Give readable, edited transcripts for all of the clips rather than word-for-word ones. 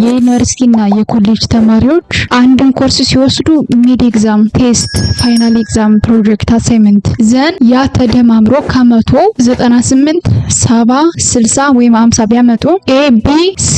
የዩኒቨርሲቲና የኮሌጅ ተማሪዎች አንድን ኮርስ ሲወስዱ ሚድ ኤግዛም፣ ቴስት፣ ፋይናል ኤግዛም፣ ፕሮጀክት፣ አሳይመንት ዘን ያ ተደማምሮ ከመቶ 98 70 60 ወይም 50 ቢያመጡ ኤ ቢ ሲ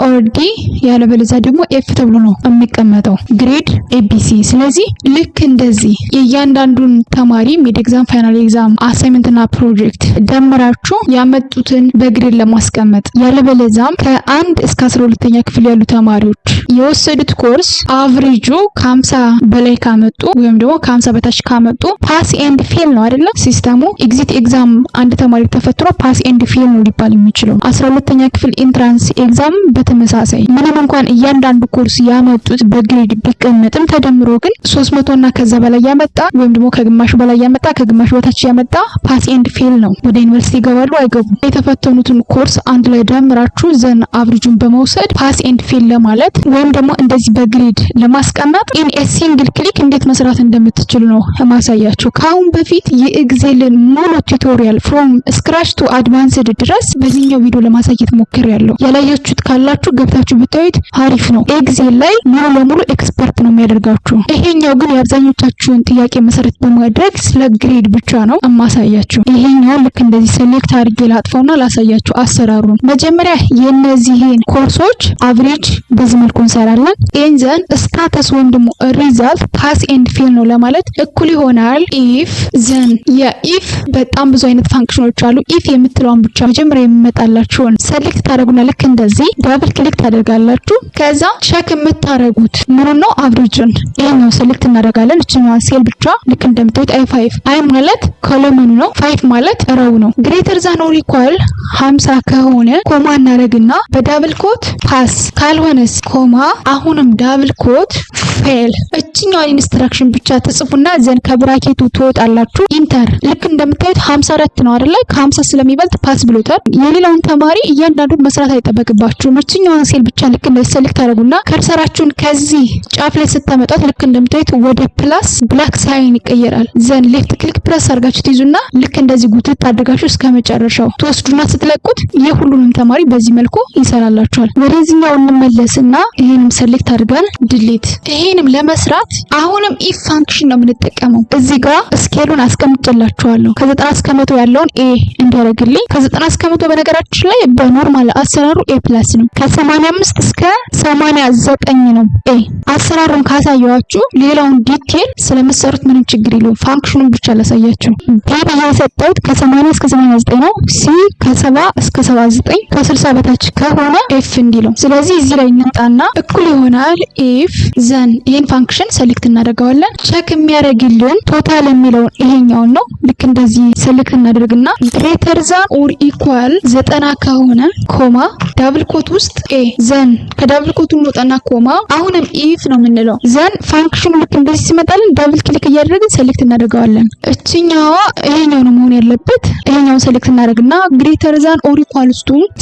ኦር ዲ ያለበለዚያ ደግሞ ኤፍ ተብሎ ነው የሚቀመጠው ግሬድ ኤቢሲ። ስለዚህ ልክ እንደዚህ የእያንዳንዱን ተማሪ ሚድ ኤግዛም፣ ፋይናል ኤግዛም፣ አሳይመንትና ፕሮጀክት ደምራችሁ ያመጡትን በግሬድ ለማስቀመጥ ያለበለዚያም ከ1 እስከ 12ኛ ክፍል ያሉ ተማሪዎች የወሰዱት ኮርስ አቨሬጁ ከ50 በላይ ካመጡ ወይም ደግሞ ከ50 በታች ካመጡ ፓስ ኤንድ ፌል ነው አይደለ? ሲስተሙ ኤግዚት ኤግዛም አንድ ተማሪ ተፈትኖ ፓስ ኤንድ ፌል ነው ሊባል የሚችለው። 12ኛ ክፍል ኢንትራንስ ኤግዛም በተመሳሳይ ምንም እንኳን እያንዳንዱ ኮርስ ያመጡት በግሬድ ቢቀመጥም ተደምሮ ግን 300 እና ከዛ በላይ ያመጣ ወይም ደግሞ ከግማሽ በላይ ያመጣ ከግማሽ በታች ያመጣ ፓስ ኤንድ ፌል ነው። ወደ ዩኒቨርሲቲ ይገባሉ አይገቡም። የተፈተኑትን ኮርስ አንድ ላይ ደምራችሁ ዘን አቨሬጁን በመውሰድ ፓስ ኤንድ ፌል ለማለት ወይም ደግሞ እንደዚህ በግሬድ ለማስቀመጥ ኢን ኤ ሲንግል ክሊክ እንዴት መስራት እንደምትችሉ ነው ማሳያችሁ። ከአሁን በፊት የኤክሴልን ሙሉ ቱቶሪያል ፍሮም ስክራች ቱ አድቫንስድ ድረስ በዚህኛው ቪዲዮ ለማሳየት ሞክሬያለሁ። ያላያችሁት ካላችሁ ገብታችሁ ብታዩት አሪፍ ነው። ኤክሴል ላይ ሙሉ ለሙሉ ኤክስፐርት ነው የሚያደርጋችሁ። ይሄኛው ግን የአብዛኞቻችሁን ጥያቄ መሰረት በማድረግ ስለ ግሬድ ብቻ ነው ማሳያችሁ። ይሄኛው ልክ እንደዚህ ሴሌክት አድርጌ ላጥፈውና ላሳያችሁ አሰራሩን። መጀመሪያ የነዚህን ኮርሶች አቨሬጅ በዚህ መልኩ እንሰራለን። ኤንዘን ስታተስ ወይም ደግሞ ሪዛልት ፓስ ኤንድ ፌል ነው ለማለት እኩል ይሆናል ኢፍ ዘን የኢፍ በጣም ብዙ አይነት ፋንክሽኖች አሉ። ኢፍ የምትለውን ብቻ መጀመሪያ የሚመጣላችሁን ሴሌክት ታደርጉና ልክ እንደዚህ ዳብል ክሊክ ታደርጋላችሁ። ከዛ ቼክ የምታደርጉት ምኑ ነው አቨሬጅን ይሄኛው ሴሌክት እናደርጋለን። እችኛዋ ሴል ብቻ ልክ እንደምታዩት አይ5 አይ ማለት ኮለመኑ ነው፣ 5 ማለት ረው ነው። ግሬተር ዛን ኦር ኢኳል 50 ከሆነ ኮማ እናደርግና በዳብል ኮት ፓስ ካልሆነስ ኮማ አሁንም ዳብል ኮት ፌል። እችኛዋን ኢንስትራክሽን ብቻ ተጽፉና ዘን ከብራኬቱ ትወጣላችሁ። ኢንተር ልክ እንደምታዩት 54 ነው አይደለ? ከ50 ስለሚበልጥ ፓስ ብሎታል። የሌላውን ተማሪ እያንዳንዱን መስራት አይጠበቅባችሁም። እችኛዋን ሴል ብቻ ልክ እንደዚህ ሴሌክት አድርጉና ከርሰራችሁን ከዚህ ጫፍ ላይ ስታመጣት ልክ እንደምታዩት ወደ ፕላስ ብላክ ሳይን ይቀየራል። ዘን ሌፍት ክሊክ ፕረስ አድርጋችሁ ትይዙና ልክ እንደዚህ ጉትት አድርጋችሁ እስከ መጨረሻው ትወስዱና ስትለቁት የሁሉንም ተማሪ በዚህ መልኩ ይሰራላችኋል። ወደዚህኛው እንመለስና ይሄንም ሴሌክት አድርገን ዲሊት። ይሄንም ለመስራት አሁንም ኢፍ ፋንክሽን ነው የምንጠቀመው። እዚህ ጋር ስኬሉን አስቀምጬላችኋለሁ። ከ90 እስከ 100 ያለውን ኤ እንዲያደርግልኝ። ከ90 እስከ 100 በነገራችን ላይ በኖርማል አሰራሩ ኤ ፕላስ ነው። ከ85 እስከ 89 ነው ኤ። አሰራሩን ካሳየዋችሁ ሌላውን ዲቴል ስለምትሰሩት ምንም ችግር የለውም። ፋንክሽኑን ብቻ ላሳያችሁ። ቢ ብዬ የሰጠሁት ከ80 እስከ 89 ነው። ሲ ከ70 እስከ 79፣ ከ60 በታች ከሆነ ኤፍ እንዲለው። ስለዚህ እዚህ ላይ እንምጣና እኩል ይሆናል ኢፍ ዘን ይሄን ፋንክሽን ሴሌክት እናደርጋለን። ቼክ የሚያደርግልን ቶታል የሚለውን ይሄኛውን ነው። ልክ እንደዚህ ሴሌክት እናደርግና ግሬተር ዛን ኦር ኢኳል 90 ከሆነ ኮማ ዳብል ኮት ውስጥ ኤ ዘን ከዳብል ኮቱ እንወጣና ኮማ አሁንም ኢፍ ነው የምንለው። ዘን ፋንክሽኑ ልክ እንደዚህ ሲመጣልን ዳብል ክሊክ እያደረግን ሴሌክት እናደርጋለን። እቺኛዋ ይሄኛው ነው መሆን ያለበት። ይሄኛውን ሴሌክት እናደርግና ግሬተር ዛን ኦር ኢኳል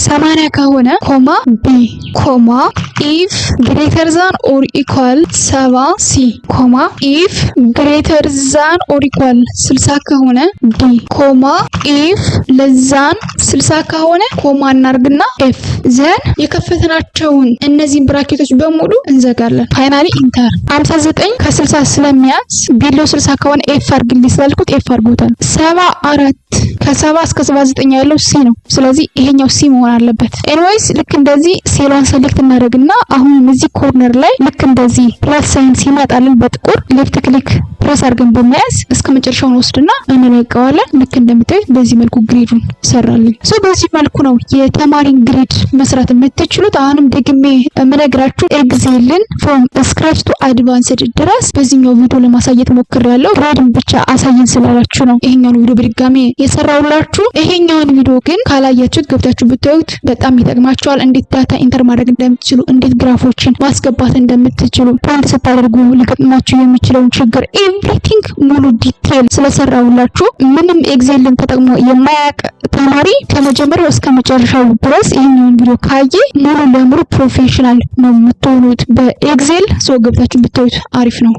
80 ከሆነ ኮማ ቢ ኮማ ኢፍ ግሬተር ዛን ኦር ኢኳል 70 ሲ ኮማ ኢፍ ግሬተር ዛን ኦር ኢኳል 60 ከሆነ ዲ ኮማ ኢፍ ለዛን 60 ከሆነ ኮማ እናርግና ኤፍ ዘን የከፈትናቸውን እነዚህን ብራኬቶች በሙሉ እንዘጋለን። ፋይናሊ ኢንተር 59 ከ60 ስለሚያዝ ቢሎ 60 ከሆነ ኤፍ አርግልኝ ስላልኩት ኤፍ አርጎታል። 74 ከ70 እስከ 79 ያለው ሲ ነው። ስለዚህ ይሄኛው ሲ መሆን አለበት። ኤኒዌይስ ልክ እንደዚህ ሴሏን ሴሌክት እናደርግና አሁን እዚህ ኮርነር ላይ ልክ እንደዚህ ፕላስ ሳይን ሲመጣልን በጥቁር ሌፍት ክሊክ ፕሬስ አድርገን በመያዝ እስከ መጨረሻውን ወስድና እንለቀዋለን። ልክ እንደምታዩት በዚህ መልኩ ግሬዱን ሰራልኝ። በዚህ መልኩ ነው የተማሪን ግሬድ መስራት የምትችሉት። አሁንም ደግሜ የምነግራችሁ ኤክሴልን ፍሮም ስክራች ቱ አድቫንስድ ድረስ በዚህኛው ቪዲዮ ለማሳየት ሞክሬያለሁ። ግሬድን ብቻ አሳየን ስላላችሁ ነው ይሄኛውን ቪዲዮ በድጋሜ የሰራውላችሁ። ይሄኛውን ቪዲዮ ግን ካላያችሁ ገብታችሁ ብታዩት በጣም ይጠቅማችኋል። እንዴት ዳታ ኢንተር ማድረግ እንደምትችሉ፣ እንዴት ግራፎችን ማስገባት እንደምትችሉ፣ ፕሪንት ስታደርጉ ሊገጥማችሁ የሚችለውን ችግር ኤቭሪቲንግ ሙሉ ዲቴል ስለሰራውላችሁ ምንም ኤክሴልን ተጠቅሞ የማያውቅ ተማሪ ከመጀመሪያው እስከ መጨረሻው ድረስ ይሄንን ቪዲዮ ካየ ሙሉ ለሙሉ ፕሮፌሽናል ነው የምትሆኑት በኤክሴል። ገብታችሁ ብታዩት አሪፍ ነው።